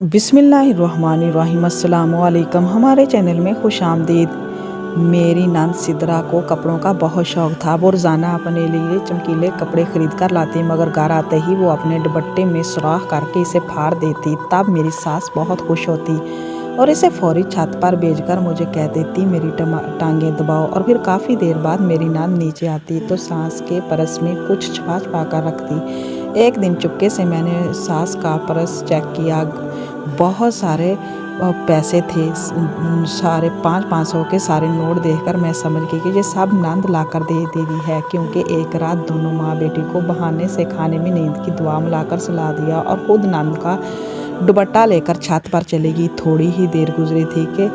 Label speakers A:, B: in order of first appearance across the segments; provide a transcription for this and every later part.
A: बिस्मिल्लाहिर्रहमानिर्रहीम। अस्सलाम वालेकुम। हमारे चैनल में खुश आमदीद। मेरी नंद सिद्रा को कपड़ों का बहुत शौक़ था। वो रोज़ाना अपने लिए चमकीले कपड़े खरीद कर लाती, मगर घर आते ही वो अपने दुपट्टे में सुराख करके इसे फाड़ देती। तब मेरी सास बहुत खुश होती और इसे फौरी छत पर भेजकर मुझे कह देती, मेरी टांगें दबाओ। और फिर काफ़ी देर बाद मेरी नंद नीचे आती तो सास के पर्स में कुछ छुपा छुपा कर रखती। एक दिन चुपके से मैंने सास का पर्स चेक किया। बहुत सारे पैसे थे, सारे 500 के सारे नोट देखकर मैं समझ गई कि ये सब नंद ला कर दे दी है, क्योंकि एक रात दोनों माँ बेटी को बहाने से खाने में नींद की दुआ मिलाकर सुला दिया और खुद नंद का दुपट्टा लेकर छत पर चली गई। थोड़ी ही देर गुजरी थी कि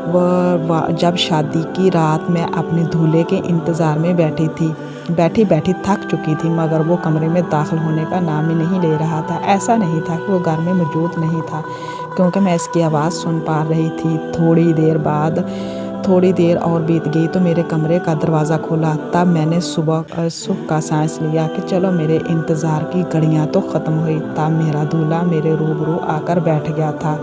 A: वह जब शादी की रात मैं अपने दूल्हे के इंतज़ार में बैठी बैठी थक चुकी थी, मगर वो कमरे में दाखिल होने का नाम ही नहीं ले रहा था। ऐसा नहीं था कि वो घर में मौजूद नहीं था, क्योंकि मैं इसकी आवाज़ सुन पा रही थी। थोड़ी देर और बीत गई तो मेरे कमरे का दरवाज़ा खुला। तब मैंने सुबह का सांस लिया कि चलो मेरे इंतज़ार की घड़ियाँ तो ख़त्म हुई। तब मेरा दूल्हा मेरे रूबरू आकर बैठ गया था।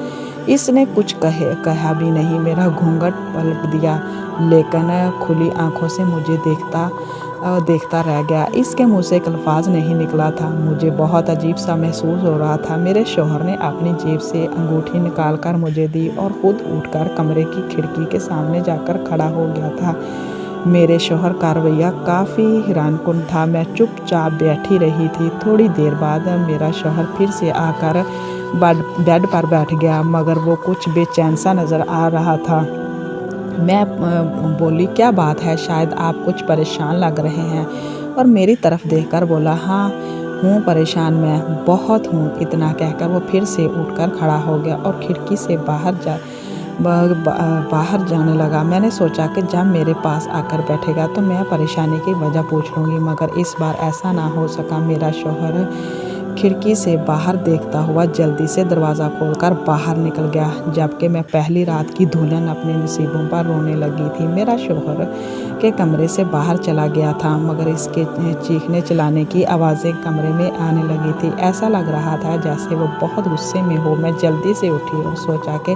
A: इसने कुछ कहा भी नहीं, मेरा घूंघट पलट दिया, लेकिन खुली आंखों से मुझे देखता रह गया। इसके मुंह से एक अल्फाज नहीं निकला था। मुझे बहुत अजीब सा महसूस हो रहा था। मेरे शौहर ने अपनी जेब से अंगूठी निकाल कर मुझे दी और ख़ुद उठकर कमरे की खिड़की के सामने जाकर खड़ा हो गया था। मेरे शौहर का रवैया काफ़ी हैरानकुन था। मैं चुपचाप बैठी रही थी। थोड़ी देर बाद मेरा शौहर फिर से आकर बेड पर बैठ गया, मगर वो कुछ बेचैन सा नज़र आ रहा था। मैं बोली, क्या बात है, शायद आप कुछ परेशान लग रहे हैं। और मेरी तरफ देखकर बोला, हाँ हूँ परेशान, मैं बहुत हूँ। इतना कहकर वो फिर से उठकर खड़ा हो गया और खिड़की से बाहर जाने लगा। मैंने सोचा कि जब मेरे पास आकर बैठेगा तो मैं परेशानी की वजह पूछ लूँगी, मगर इस बार ऐसा ना हो सका। मेरा शौहर खिड़की से बाहर देखता हुआ जल्दी से दरवाज़ा खोलकर बाहर निकल गया, जबकि मैं पहली रात की दुल्हन अपने नसीबों पर रोने लगी थी। मेरा शौहर के कमरे से बाहर चला गया था, मगर इसके चीखने चिल्लाने की आवाज़ें कमरे में आने लगी थी। ऐसा लग रहा था जैसे वो बहुत गुस्से में हो। मैं जल्दी से उठी और सोचा कि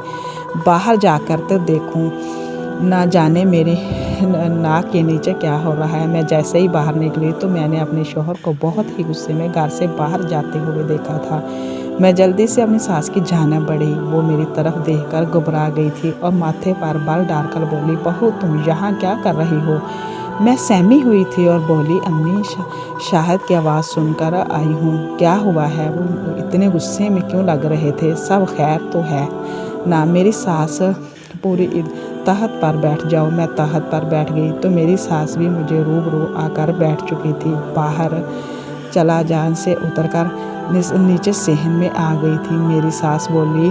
A: बाहर जाकर तो देखूं, ना जाने मेरी नाक के नीचे क्या हो रहा है। मैं जैसे ही बाहर निकली तो मैंने अपने शौहर को बहुत ही गुस्से में घर से बाहर जाते हुए देखा था। मैं जल्दी से अपनी सास की जानिब बढ़ी। वो मेरी तरफ देखकर घबरा गई थी और माथे पर बल डालकर बोली, बहू तुम यहाँ क्या कर रही हो। मैं सहमी हुई थी और बोली, अम्मी शाहिद की आवाज़ सुनकर आई हूँ। क्या हुआ है, वो इतने गुस्से में क्यों लग रहे थे, सब खैर तो है ना। मेरी सास पूरी तहत पर बैठ जाओ। मैं तहत पर बैठ गई तो मेरी सास भी मुझे रूबरू आकर बैठ चुकी थी। बाहर चला जान से उतरकर नीचे सहन में आ गई थी। मेरी सास बोली,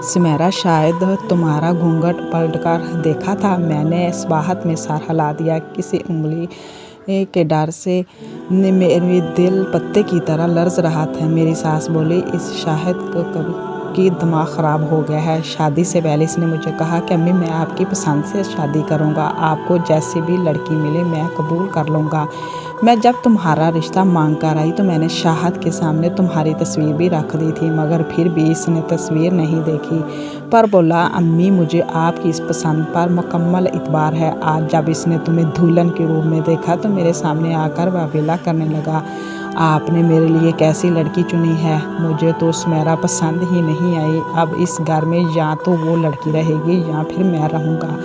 A: सुमेरा शायद तुम्हारा घूंघट पलटकर देखा था। मैंने इस्बाहत में सर हिला दिया। किसी उंगली के डर से मेरे दिल पत्ते की तरह लर्ज रहा था। मेरी सास बोली, इस शाहिद की दिमाग ख़राब हो गया है। शादी से पहले इसने मुझे कहा कि अम्मी मैं आपकी पसंद से शादी करूँगा, आपको जैसी भी लड़की मिले मैं कबूल कर लूँगा। मैं जब तुम्हारा रिश्ता मांग कर आई तो मैंने शाहिद के सामने तुम्हारी तस्वीर भी रख दी थी, मगर फिर भी इसने तस्वीर नहीं देखी, पर बोला, अम्मी मुझे आपकी इस पसंद पर मुकम्मल इतबार है। आज जब इसने तुम्हें दुल्हन के रूप में देखा तो मेरे सामने आकर वावेला करने लगा, आपने मेरे लिए कैसी लड़की चुनी है, मुझे तो सुमेरा पसंद ही नहीं आई। अब इस घर में या तो वो लड़की रहेगी या फिर मैं रहूँगा।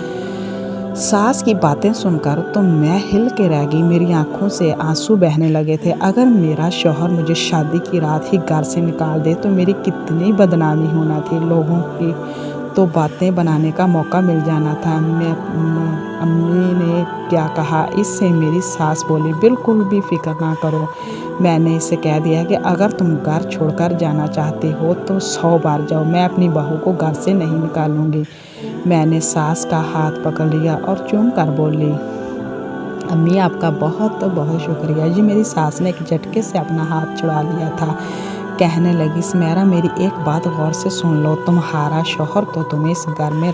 A: सास की बातें सुनकर तो मैं हिल के रह गई। मेरी आंखों से आंसू बहने लगे थे। अगर मेरा शौहर मुझे शादी की रात ही घर से निकाल दे तो मेरी कितनी बदनामी होना थी। लोगों की तो बातें बनाने का मौका मिल जाना था। अम्मी ने क्या कहा, इससे मेरी सास बोली, बिल्कुल भी फिक्र ना करो। मैंने इसे कह दिया कि अगर तुम घर छोड़कर जाना चाहती हो तो 100 बार जाओ, मैं अपनी बहू को घर से नहीं निकालूंगी। मैंने सास का हाथ पकड़ लिया और चूम कर बोली, अम्मी आपका बहुत बहुत शुक्रिया। जी मेरी सास ने एक झटके से अपना हाथ छुड़ा लिया था। कहने लगी, सुमेरा मेरी एक बात गौर से सुन लो, तुम्हारा शौहर तो तुम्हें इस घर में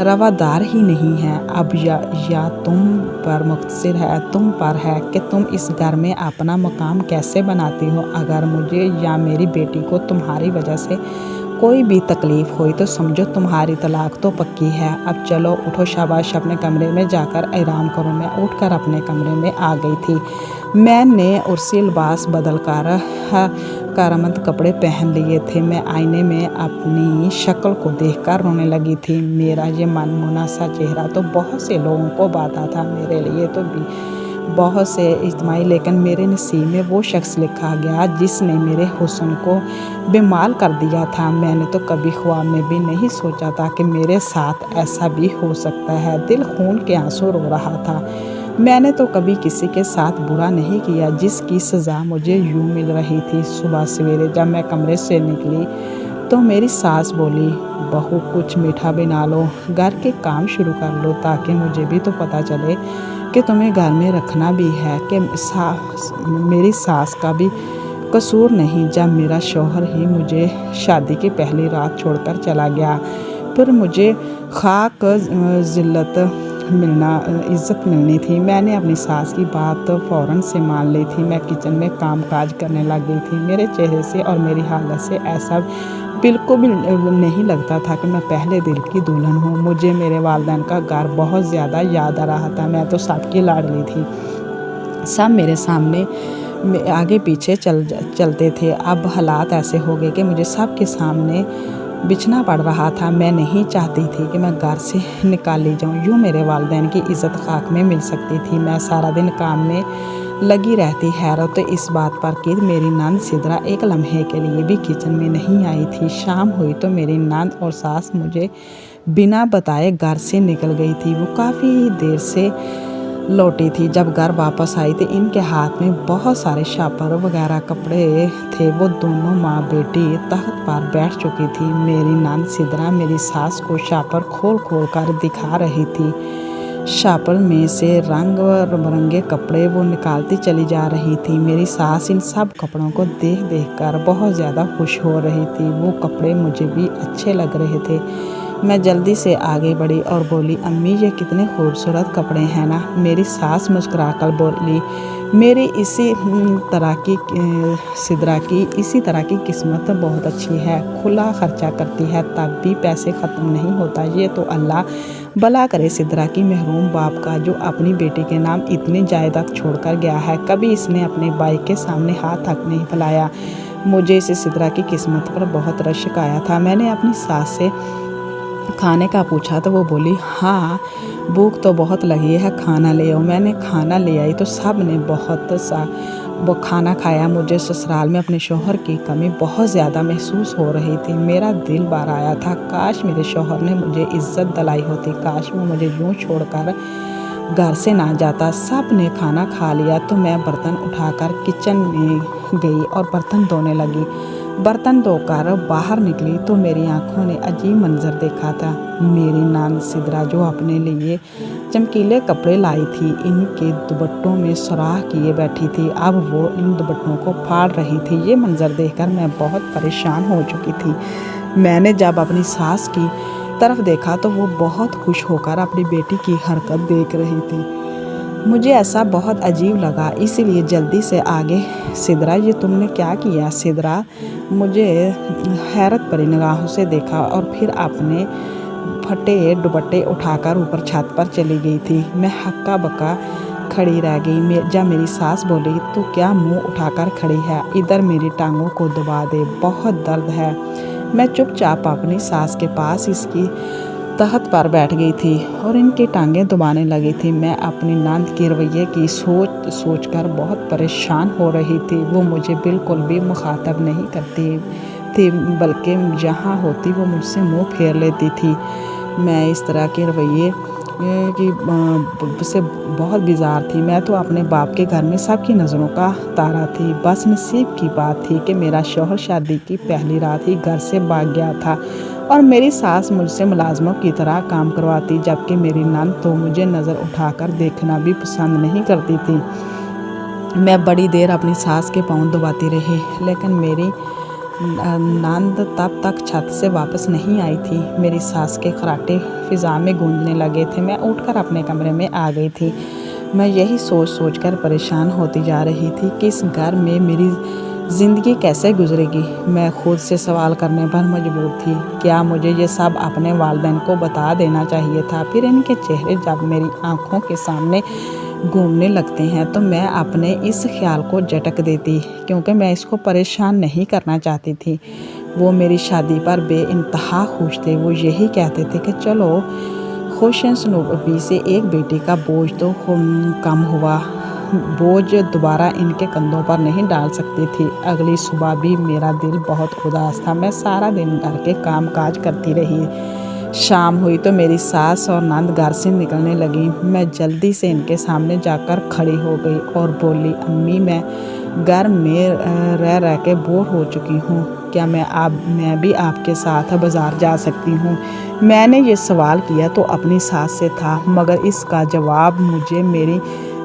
A: रवादार ही नहीं है। अब या तुम पर मुक़स्सिर है, तुम पर है कि तुम इस घर में अपना मकाम कैसे बनाती हो। अगर मुझे या मेरी बेटी को तुम्हारी वजह से कोई भी तकलीफ़ हुई तो समझो तुम्हारी तलाक तो पक्की है। अब चलो उठो, शाबाश, अपने कमरे में जाकर आराम करो। मैं उठकर अपने कमरे में आ गई थी। मैंने उर्सी लिबास बदल कर कारमंद कपड़े पहन लिए थे। मैं आईने में अपनी शक्ल को देखकर रोने लगी थी। मेरा ये मनमुना सा चेहरा तो बहुत से लोगों को भाता था, मेरे लिए तो भी बहुत से इज्तिमाई, लेकिन मेरे नसीब में वो शख्स लिखा गया जिसने मेरे हुस्न को बेमाल कर दिया था। मैंने तो कभी ख्वाब में भी नहीं सोचा था कि मेरे साथ ऐसा भी हो सकता है। दिल खून के आंसू रो रहा था। मैंने तो कभी किसी के साथ बुरा नहीं किया जिसकी सज़ा मुझे यूँ मिल रही थी। सुबह सवेरे जब मैं कमरे से निकली तो मेरी सास बोली, बहू कुछ मीठा बना लो, घर के काम शुरू कर लो ताकि मुझे भी तो पता चले कि तुम्हें घर में रखना भी है। कि मेरी सास का भी कसूर नहीं जब मेरा शौहर ही मुझे शादी की पहली रात छोड़कर चला गया। फिर मुझे खाक इज़्ज़त मिलनी थी। मैंने अपनी सास की बात फ़ौरन से मान ली थी। मैं किचन में काम काज करने लग गई थी। मेरे चेहरे से और मेरी हालत से ऐसा बिल्कुल भी नहीं लगता था कि मैं पहले दिल की दुल्हन हूँ। मुझे मेरे वालिदैन का घर बहुत ज़्यादा याद आ रहा था। मैं तो सबकी लाडली थी। सब मेरे सामने आगे पीछे चलते थे। अब हालात ऐसे हो गए कि मुझे सबके सामने बिछना पड़ रहा था। मैं नहीं चाहती थी कि मैं घर से निकाली जाऊँ, यूँ मेरे वालिदैन की इज़्ज़त खाक में मिल सकती थी। मैं सारा दिन काम में लगी रहती। हैरत तो इस बात पर कि मेरी नंद सिदरा एक लम्हे के लिए भी किचन में नहीं आई थी। शाम हुई तो मेरी नंद और सास मुझे बिना बताए घर से निकल गई थी। वो काफ़ी देर से लौटी थी। जब घर वापस आई तो इनके हाथ में बहुत सारे शापर वगैरह कपड़े थे। वो दोनों माँ बेटी तख्त पर बैठ चुकी थी। मेरी नंद सिदरा मेरी सास को शापर खोल खोल कर दिखा रही थी। शापर में से रंग बिरंगे कपड़े वो निकालती चली जा रही थी। मेरी सास इन सब कपड़ों को देख देख कर बहुत ज़्यादा खुश हो रही थी। वो कपड़े मुझे भी अच्छे लग रहे थे। मैं जल्दी से आगे बढ़ी और बोली, अम्मी ये कितने खूबसूरत कपड़े हैं ना। मेरी सास मुस्कुराकर बोली, मेरी इसी तरह की किस्मत बहुत अच्छी है। खुला खर्चा करती है तब भी पैसे ख़त्म नहीं होता। ये तो अल्लाह भला करे सिदरा की महरूम बाप का जो अपनी बेटी के नाम इतनी जायदाद छोड़कर गया है। कभी इसने अपने भाई के सामने हाथ तक नहीं फैलाया। मुझे इस सिदरा की किस्मत पर बहुत रश्क आया था। मैंने अपनी सास से खाने का पूछा तो वो बोली, हाँ भूख तो बहुत लगी है, खाना ले आओ। मैंने खाना ले आई तो सब ने बहुत सा वो खाना खाया। मुझे ससुराल में अपने शौहर की कमी बहुत ज़्यादा महसूस हो रही थी। मेरा दिल भर आया था। काश मेरे शौहर ने मुझे इज़्ज़त दिलाई होती। काश वो मुझे यूँ छोड़कर घर से ना जाता। सब ने खाना खा लिया तो मैं बर्तन उठाकर किचन में गई और बर्तन धोने लगी। बर्तन धोकर बाहर निकली तो मेरी आंखों ने अजीब मंजर देखा था। मेरी नंद सिदरा जो अपने लिए चमकीले कपड़े लाई थी, इनके दुपट्टों में सुराख किए बैठी थी। अब वो इन दुपट्टों को फाड़ रही थी। ये मंजर देखकर मैं बहुत परेशान हो चुकी थी। मैंने जब अपनी सास की तरफ देखा तो वो बहुत खुश होकर अपनी बेटी की हरकत देख रही थी। मुझे ऐसा बहुत अजीब लगा, इसीलिए जल्दी से आगे, सिदरा ये तुमने क्या किया। सिदरा मुझे हैरत भरी निगाहों से देखा और फिर अपने फटे दुपट्टे उठाकर ऊपर छत पर चली गई थी। मैं हक्का बक्का खड़ी रह गई। जब मेरी सास बोली, तो क्या मुंह उठाकर खड़ी है, इधर मेरी टांगों को दबा दे, बहुत दर्द है। मैं चुपचाप अपनी सास के पास इसकी तख्त पर बैठ गई थी और इनकी टांगें दबाने लगी थी। मैं अपनी नंद के रवैये की सोच कर बहुत परेशान हो रही थी। वो मुझे बिल्कुल भी मुखातब नहीं करती थी, बल्कि जहाँ होती वो मुझसे मुंह फेर लेती थी। मैं इस तरह के रवैये से बहुत बेजार थी। मैं तो अपने बाप के घर में सबकी नज़रों का तारा थी। बस नसीब की बात थी कि मेरा शौहर शादी की पहली रात ही घर से भाग गया था और मेरी सास मुझसे मुलाजमों की तरह काम करवाती, जबकि मेरी नंद तो मुझे नज़र उठाकर देखना भी पसंद नहीं करती थी। मैं बड़ी देर अपनी सास के पाँव दबाती रही, लेकिन मेरी नंद तब तक छत से वापस नहीं आई थी। मेरी सास के खर्राटे फिज़ा में गूंजने लगे थे। मैं उठकर अपने कमरे में आ गई थी। मैं यही सोच कर परेशान होती जा रही थी कि इस घर में मेरी ज़िंदगी कैसे गुजरेगी। मैं खुद से सवाल करने पर मजबूर थी। क्या मुझे ये सब अपने वालिदैन को बता देना चाहिए था? फिर इनके चेहरे जब मेरी आँखों के सामने घूमने लगते हैं तो मैं अपने इस ख्याल को झटक देती, क्योंकि मैं इसको परेशान नहीं करना चाहती थी। वो मेरी शादी पर बेइंतहा खुश थे। वो यही कहते थे कि चलो खुशनुमा से एक बेटी का बोझ तो कम हुआ। बोझ दोबारा इनके कंधों पर नहीं डाल सकती थी। अगली सुबह भी मेरा दिल बहुत उदास था। मैं सारा दिन घर के काम काज करती रही। शाम हुई तो मेरी सास और नंद घर से निकलने लगी। मैं जल्दी से इनके सामने जाकर खड़ी हो गई और बोली, अम्मी, मैं घर में रह के बोर हो चुकी हूँ। क्या मैं भी आपके साथ बाज़ार जा सकती हूँ? मैंने ये सवाल किया तो अपनी सास से था, मगर इसका जवाब मुझे मेरी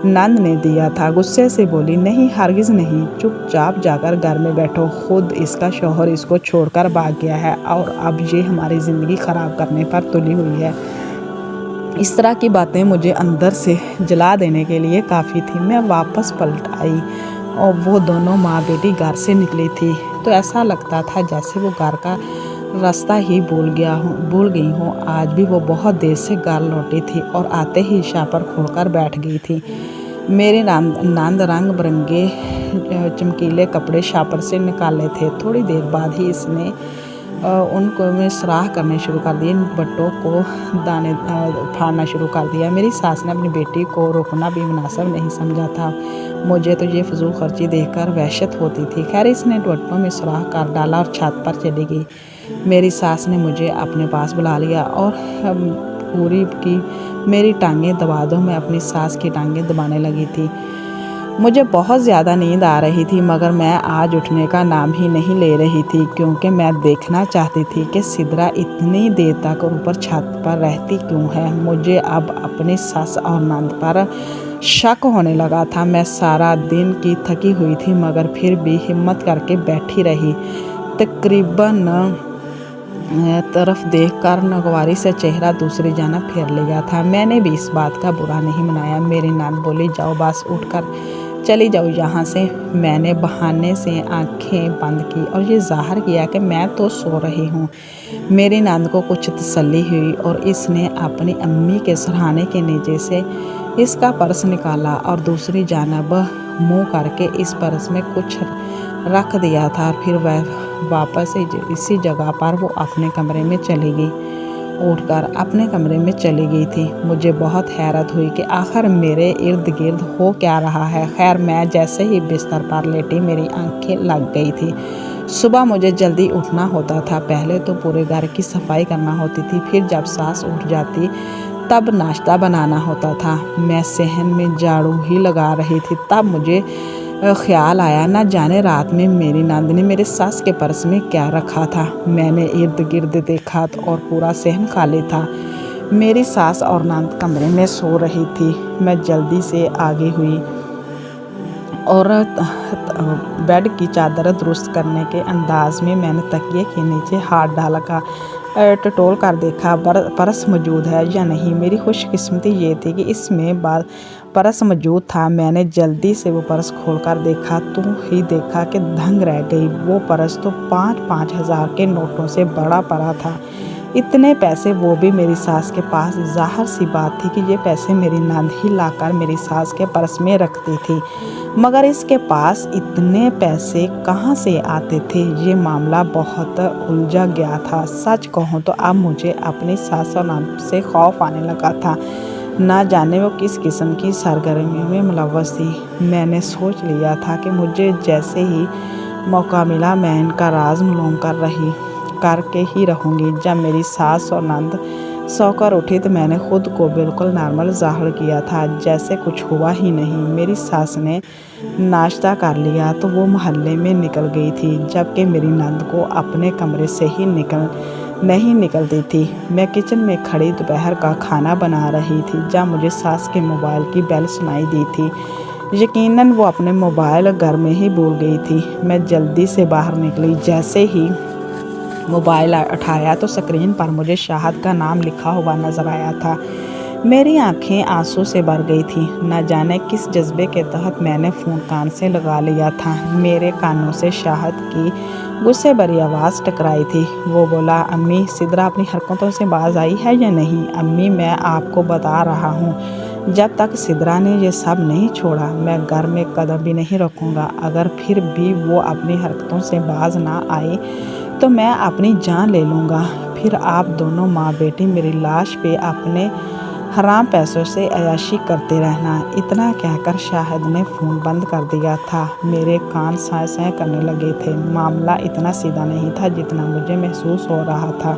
A: नंद ने दिया था। गुस्से से बोली, नहीं, हरगिज़ नहीं, चुपचाप जाकर घर में बैठो। खुद इसका शौहर इसको छोड़कर भाग गया है और अब ये हमारी ज़िंदगी ख़राब करने पर तुली हुई है। इस तरह की बातें मुझे अंदर से जला देने के लिए काफ़ी थी। मैं वापस पलट आई और वो दोनों माँ बेटी घर से निकली थी तो ऐसा लगता था जैसे वो घर का रास्ता ही भूल गई हूँ। आज भी वो बहुत देर से घर लौटी थी और आते ही शापर खोलकर बैठ गई थी। मेरे नंद रंग बिरंगे चमकीले कपड़े शापर से निकाले थे। थोड़ी देर बाद ही इसने उनको में सराह करने शुरू कर दिए, बट्टों को दाने फाड़ना शुरू कर दिया। मेरी सास ने अपनी बेटी को रोकना भी मुनासिब नहीं समझा था। मुझे तो ये फजूल खर्ची देखकर वहशत होती थी। खैर, इसने बट्टों में सुराख कर डाला और छत पर चली गई। मेरी सास ने मुझे अपने पास बुला लिया और पूरी की मेरी टांगें दबा दो। मैं अपनी सास की टांगें दबाने लगी थी। मुझे बहुत ज़्यादा नींद आ रही थी, मगर मैं आज उठने का नाम ही नहीं ले रही थी, क्योंकि मैं देखना चाहती थी कि सिद्रा इतनी देर तक ऊपर छत पर रहती क्यों है। मुझे अब अपनी सास और नंद पर शक होने लगा था। मैं सारा दिन की थकी हुई थी, मगर फिर भी हिम्मत करके बैठी रही। तकरीबन तरफ देखकर नागवारी से चेहरा दूसरी जानब फेर लिया था। मैंने भी इस बात का बुरा नहीं मनाया। मेरी नंद बोली, जाओ बस, उठकर चली जाओ यहाँ से। मैंने बहाने से आंखें बंद की और ये ज़ाहिर किया कि मैं तो सो रही हूँ। मेरी नंद को कुछ तसल्ली हुई और इसने अपनी अम्मी के सरहाने के नीचे से इसका पर्स निकाला और दूसरी जानब मुँह करके इस पर्स में कुछ रख दिया था। फिर वह वापस इसी जगह पर वो अपने कमरे में चली गई। उठकर अपने कमरे में चली गई थी। मुझे बहुत हैरत हुई कि आखिर मेरे इर्द गिर्द हो क्या रहा है। खैर, मैं जैसे ही बिस्तर पर लेटी मेरी आंखें लग गई थी। सुबह मुझे जल्दी उठना होता था। पहले तो पूरे घर की सफाई करना होती थी, फिर जब सास उठ जाती तब नाश्ता बनाना होता था। मैं सहन में झाड़ू ही लगा रही थी, तब मुझे ख्याल आया, न जाने रात में मेरी नंद ने मेरे सास के पर्स में क्या रखा था। मैंने इर्द गिर्द देखा और पूरा सहन खाली था। मेरी सास और नंद कमरे में सो रही थी। मैं जल्दी से आगे हुई और बेड की चादर दुरुस्त करने के अंदाज में मैंने तकिए के नीचे हाथ डाला का टटोल कर देखा पर्स मौजूद है या नहीं। मेरी खुशकिस्मती ये थी कि इसमें पर्स मौजूद था। मैंने जल्दी से वो पर्स खोलकर देखा तो ही देखा कि दंग रह गई। वो पर्स तो 5-5 हज़ार के नोटों से बड़ा पड़ा था। इतने पैसे, वो भी मेरी सास के पास। ज़ाहिर सी बात थी कि ये पैसे मेरी नंद ही लाकर मेरी सास के पर्स में रखती थी, मगर इसके पास इतने पैसे कहाँ से आते थे? ये मामला बहुत उलझा गया था। सच कहूँ तो अब मुझे अपनी सास और नंद से खौफ आने लगा था। ना जाने वो किस किस्म की सरगर्मी में मुलव्वस थी। मैंने सोच लिया था कि मुझे जैसे ही मौका मिला मैं इनका राज मालूम करके ही रहूँगी। जब मेरी सास और नंद सोकर उठी तो मैंने खुद को बिल्कुल नॉर्मल ज़ाहिर किया था, जैसे कुछ हुआ ही नहीं। मेरी सास ने नाश्ता कर लिया तो वो मोहल्ले में निकल गई थी, जबकि मेरी नंद को अपने कमरे से ही नहीं निकलती थी। मैं किचन में खड़ी दोपहर का खाना बना रही थी जब मुझे सास के मोबाइल की बेल सुनाई दी थी। यकीनन वो अपने मोबाइल घर में ही भूल गई थी। मैं जल्दी से बाहर निकली। जैसे ही मोबाइल उठाया तो स्क्रीन पर मुझे शाहिद का नाम लिखा हुआ नज़र आया था। मेरी आंखें आंसू से भर गई थी। न जाने किस जज्बे के तहत मैंने फ़ोन कान से लगा लिया था। मेरे कानों से शाहिद की गुस्से भरी आवाज़ टकराई थी। वो बोला, अम्मी, सिद्रा अपनी हरकतों से बाज आई है या नहीं? अम्मी, मैं आपको बता रहा हूँ, जब तक सिद्रा ने ये सब नहीं छोड़ा मैं घर में कदम भी नहीं रखूँगा। अगर फिर भी वो अपनी हरकतों से बाज ना आए तो मैं अपनी जान ले लूँगा। फिर आप दोनों माँ बेटी मेरी लाश पे अपने हराम पैसों से अय्याशी करते रहना। इतना कहकर शाहिद ने फ़ोन बंद कर दिया था। मेरे कान साए साए करने लगे थे। मामला इतना सीधा नहीं था जितना मुझे महसूस हो रहा था।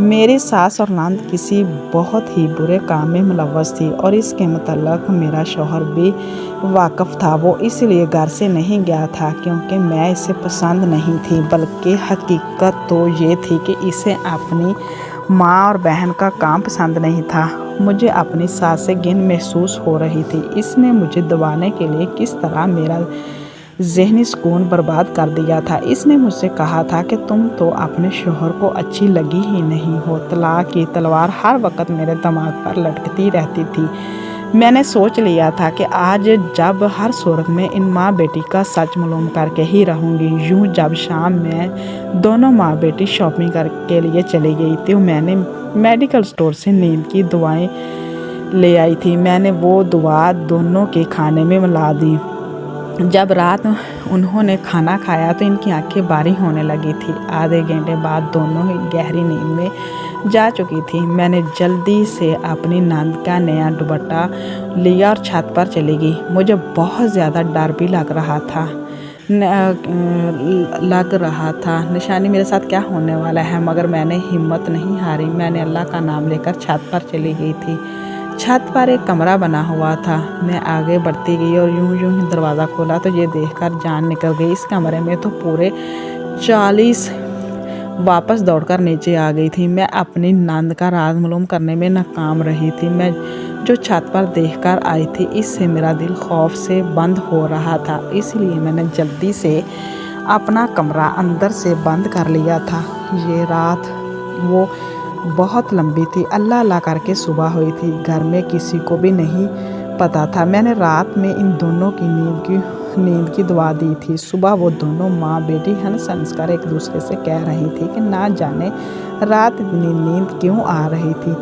A: मेरी सास और नंद किसी बहुत ही बुरे काम में मुलव्वस थी और इसके मुतल्लक मेरा शौहर भी वाकिफ़ था। वो इसलिए घर से नहीं गया था क्योंकि मैं इसे पसंद नहीं थी, बल्कि हकीकत तो ये थी कि इसे अपनी माँ और बहन का काम पसंद नहीं था। मुझे अपनी सास से घिन महसूस हो रही थी। इसने मुझे दबाने के लिए किस तरह मेरा ज़हनी सुकून बर्बाद कर दिया था। इसने मुझसे कहा था कि तुम तो अपने शौहर को अच्छी लगी ही नहीं हो। तलाक की तलवार हर वक्त मेरे दिमाग पर लटकती रहती थी। मैंने सोच लिया था कि आज जब हर सूरत में इन माँ बेटी का सच मालूम करके ही रहूँगी। यूँ जब शाम में दोनों माँ बेटी शॉपिंग के लिए चली गई थी, मैंने मेडिकल स्टोर से नींद की दवाएं ले आई थी। मैंने वो दवा दोनों के खाने में मिला दी। जब रात उन्होंने खाना खाया तो इनकी आंखें बारी होने लगी थी। आधे घंटे बाद दोनों ही गहरी नींद में जा चुकी थी। मैंने जल्दी से अपनी नंद का नया दुपट्टा लिया और छत पर चली गई। मुझे बहुत ज़्यादा डर भी लग रहा था निशानी मेरे साथ क्या होने वाला है, मगर मैंने हिम्मत नहीं हारी। मैंने अल्लाह का नाम लेकर छत पर चली गई थी। छत पर एक कमरा बना हुआ था। मैं आगे बढ़ती गई और यूं ही दरवाज़ा खोला तो ये देखकर जान निकल गई। इस कमरे में तो पूरे 40 वापस दौड़कर नीचे आ गई थी। मैं अपनी नंद का राज मालूम करने में नाकाम रही थी। मैं जो छत पर देखकर आई थी, इससे मेरा दिल खौफ से बंद हो रहा था। इसलिए मैंने जल्दी से अपना कमरा अंदर से बंद कर लिया था। ये रात वो बहुत लंबी थी। अल्लाह अल्लाह करके सुबह हुई थी। घर में किसी को भी नहीं पता था। मैंने रात में इन दोनों की नींद की दुआ दी थी। सुबह वो दोनों माँ बेटी हंस हंस कर एक दूसरे से कह रही थी कि ना जाने रात इतनी नींद क्यों आ रही थी।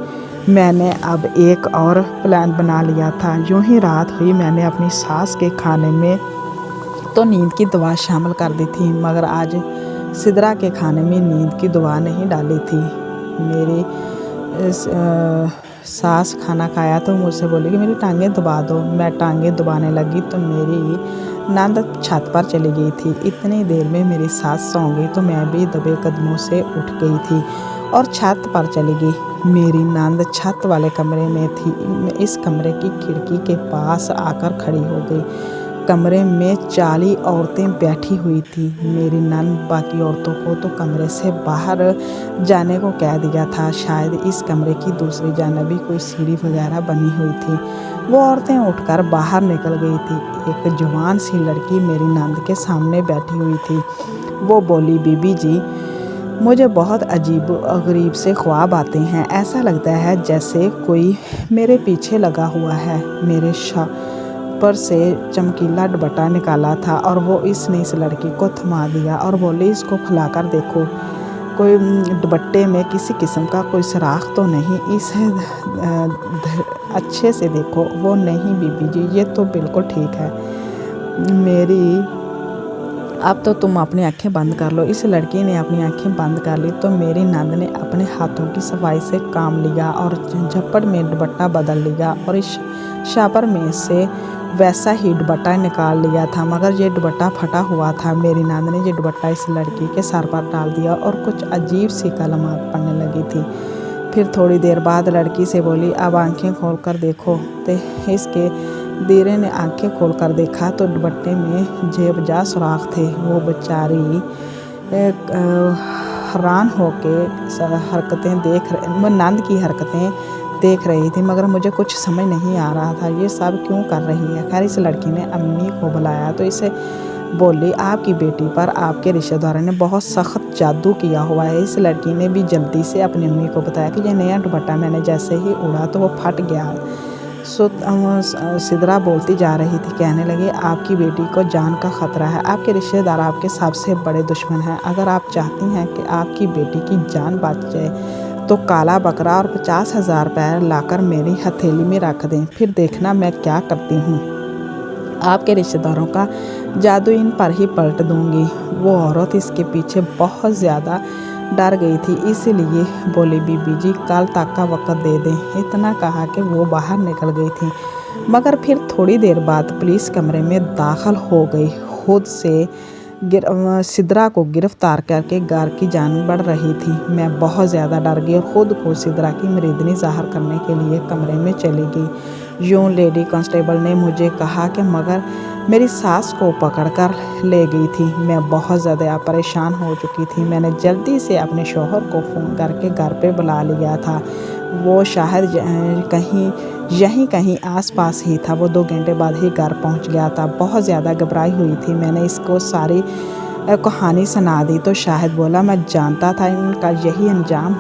A: मैंने अब एक और प्लान बना लिया था। यूँ ही रात हुई, मैंने अपनी सास के खाने में तो नींद की दवा शामिल कर दी थी, मगर आज सिद्रा के खाने में नींद की दवा नहीं डाली थी। मेरी सास खाना खाया तो मुझसे बोली कि मेरी टांगें दबा दो। मैं टांगें दबाने लगी तो मेरी नंद छत पर चली गई थी। इतनी देर में मेरी सास सौ गई तो मैं भी दबे कदमों से उठ गई थी और छत पर चली गई। मेरी नंद छत वाले कमरे में थी। मैं इस कमरे की खिड़की के पास आकर खड़ी हो गई। कमरे में 40 औरतें बैठी हुई थी। मेरी नंद बाकी औरतों को तो कमरे से बाहर जाने को कह दिया था। शायद इस कमरे की दूसरी जानब भी कोई सीढ़ी वगैरह बनी हुई थी। वो औरतें उठकर बाहर निकल गई थी। एक जवान सी लड़की मेरी नंद के सामने बैठी हुई थी। वो बोली, बीबी जी, मुझे बहुत अजीब गरीब से ख्वाब आते हैं। ऐसा लगता है जैसे कोई मेरे पीछे लगा हुआ है। मेरे पर से चमकीला दुपट्टा निकाला था और वो इसने इस लड़की को थमा दिया और बोली, इसको फैलाकर देखो, कोई दुपट्टे में किसी किस्म का कोई सुराख तो नहीं, इसे अच्छे से देखो। वो नहीं बीबी जी, ये तो बिल्कुल ठीक है। अब तो तुम अपनी आंखें बंद कर लो। इस लड़की ने अपनी आंखें बंद कर ली तो मेरी नंद ने अपने हाथों की सफाई से काम लिया और झपट में दुपट्टा बदल लिया और इस शापर में से वैसा ही दुपट्टा निकाल लिया था, मगर ये दुपट्टा फटा हुआ था। मेरी नंद ने ये दुपट्टा इस लड़की के सर पर डाल दिया और कुछ अजीब सी कलमात पढ़ने लगी थी। फिर थोड़ी देर बाद लड़की से बोली, अब आंखें खोल कर देखो। तो इसके धीरे ने आंखें खोल कर देखा तो दुपट्टे में जेबजा सुराख थे। वो बेचारी हैरान होके नंद की हरकतें देख रही थी, मगर मुझे कुछ समझ नहीं आ रहा था ये सब क्यों कर रही है। खैर इस लड़की ने अम्मी को बुलाया तो इसे बोली, आपकी बेटी पर आपके रिश्तेदारों ने बहुत सख्त जादू किया हुआ है। इस लड़की ने भी जल्दी से अपनी अम्मी को बताया कि ये नया दुपट्टा मैंने जैसे ही उड़ा तो वो फट गया। सिद्रा बोलती जा रही थी, कहने लगी, आपकी बेटी को जान का खतरा है। आपके रिश्तेदार आपके सबसे बड़े दुश्मन हैं। अगर आप चाहती हैं कि आपकी बेटी की जान बच जाए तो काला बकरा और 50,000 रुपये लाकर मेरी हथेली में रख दें, फिर देखना मैं क्या करती हूँ। आपके रिश्तेदारों का जादू इन पर ही पलट दूंगी। वो औरत इसके पीछे बहुत ज़्यादा डर गई थी, इसीलिए बोली, बीबी जी कल तक का वक्त दे दें। इतना कहा कि वो बाहर निकल गई थी, मगर फिर थोड़ी देर बाद पुलिस कमरे में दाखिल हो गई। खुद से सिद्रा को गिरफ्तार करके घर की जान बढ़ रही थी। मैं बहुत ज़्यादा डर गई और ख़ुद को सिद्रा की मरीदनी ज़ाहिर करने के लिए कमरे में चली गई। यूँ लेडी कांस्टेबल ने मुझे कहा कि मगर मेरी सास को पकड़कर ले गई थी। मैं बहुत ज़्यादा परेशान हो चुकी थी। मैंने जल्दी से अपने शौहर को फ़ोन करके घर पे बुला लिया था। वो शायद कहीं आसपास ही था। वो 2 घंटे बाद ही घर पहुंच गया था। बहुत ज़्यादा घबराई हुई थी। मैंने इसको सारी कहानी सुना दी तो शाहिद बोला, मैं जानता था इनका यही अंजाम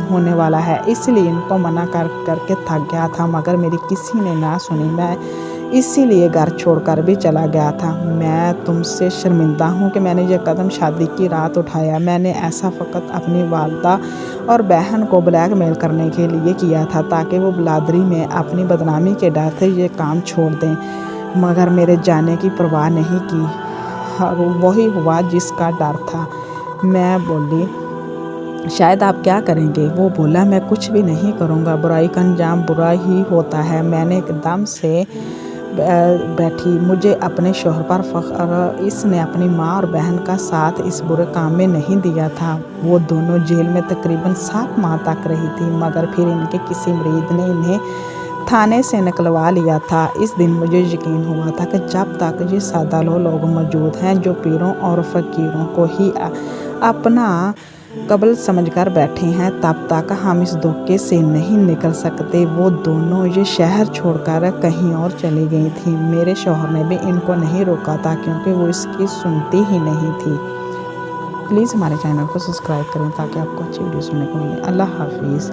A: होने वाला है, इसलिए इनको मना करके थक गया था, मगर मेरी किसी ने ना सुनी। मैं इसीलिए घर छोड़कर भी चला गया था। मैं तुमसे शर्मिंदा हूँ कि मैंने ये कदम शादी की रात उठाया। मैंने ऐसा फ़कत अपनी वालदा और बहन को ब्लैकमेल करने के लिए किया था, ताकि वो बिलादरी में अपनी बदनामी के डर से ये काम छोड़ दें, मगर मेरे जाने की परवाह नहीं की। वही हुआ जिसका डर था। मैं बोली, शायद आप क्या करेंगे? वो बोला, मैं कुछ भी नहीं करूँगा, बुराई का अंजाम बुरा ही होता है। मैंने एकदम से बैठी। मुझे अपने शौहर पर फ़ख्र, इसने अपनी माँ और बहन का साथ इस बुरे काम में नहीं दिया था। वो दोनों जेल में तकरीबन 7 माह तक रही थी, मगर फिर इनके किसी मरीद ने इन्हें थाने से निकलवा लिया था। इस दिन मुझे यकीन हुआ था कि जब तक ये सादा लोग मौजूद हैं जो पीरों और फ़कीरों को ही अपना कबल समझकर बैठे हैं, तब तक हम इस धोखे से नहीं निकल सकते। वो दोनों ये शहर छोड़कर कहीं और चली गई थी। मेरे शौहर ने भी इनको नहीं रोका था, क्योंकि वो इसकी सुनती ही नहीं थी। प्लीज़ हमारे चैनल को सब्सक्राइब करें ताकि आपको अच्छी वीडियो सुनने को मिले। अल्लाह हाफिज़।